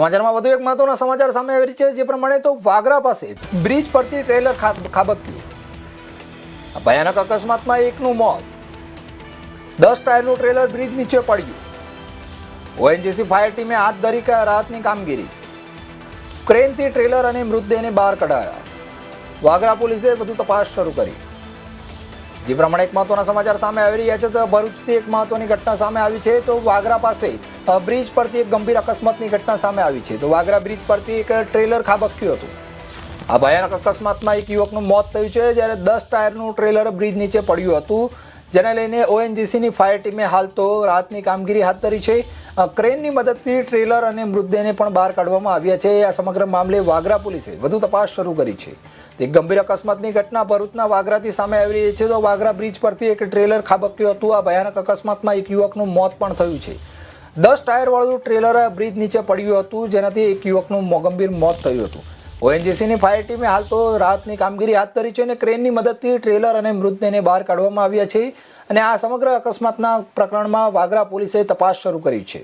સમાચારમાં વધુ એક મહત્વના સમાચાર સામે આવી છે, જે પ્રમાણે તો વાગરા પાસે બ્રિજ પરથી ટ્રેલર ખાબક્યું. ભયાનક અકસ્માતમાં એકનું મોત. 10 ટાયરનું ટ્રેલર બ્રિજ નીચે પડ્યું. ઓએનજીસી ફાયર ટીમે હાથ ધરી રાહતની કામગીરી. ક્રેનથી ટ્રેલર અને મૃતદેહને બહાર કઢાયા. વાગરા પોલીસે વધુ તપાસ શરૂ કરી. જે પ્રમાણે એક મહત્વના સમાચાર સામે આવી રહ્યા છે, તો ભરૂચથી એક મહત્વની ઘટના સામે આવી છે. તો વાગરા પાસે બ્રિજ પરથી એક ગંભીર અકસ્માતની ઘટના સામે આવી છે. તો વાગરા બ્રિજ પરથી એક ટ્રેલર ખાબક્યું હતું. આ ભયાનક અકસ્માતમાં એક યુવકનું મોત થયું છે, જ્યારે 10 ટાયરનું ટ્રેલર બ્રિજ નીચે પડ્યું હતું, જેને લઈને ઓએનજીસીની ફાયર ટીમે હાલ તો રાહતની કામગીરી હાથ ધરી છે. ક્રેનની મદદથી ટ્રેલર અને મૃતદેહને પણ બહાર કાઢવામાં આવ્યા છે. આ સમગ્ર મામલે વાગરા પોલીસે વધુ તપાસ શરૂ કરી છે. એક ગંભીર અકસ્માતની ઘટના ભરૂચના વાગરાથી સામે આવી રહી છે. તો વાગરા બ્રિજ પરથી એક ટ્રેલર ખાબક્યું હતું. આ ભયાનક અકસ્માતમાં એક યુવકનું મોત પણ થયું છે. 10 ટાયરવાળું ટ્રેલર બ્રિજ નીચે પડ્યું હતું, જેનાથી એક યુવકનું ગંભીર મોત થયું હતું. ઓએનજીસીની ફાયર ટીમે હાલ તો રાહતની કામગીરી હાથ ધરી છે અને ક્રેનની મદદથી ટ્રેલર અને મૃતદેહને બહાર કાઢવામાં આવ્યા છે. અને આ સમગ્ર અકસ્માતના પ્રકરણમાં વાગરા પોલીસે તપાસ શરૂ કરી છે.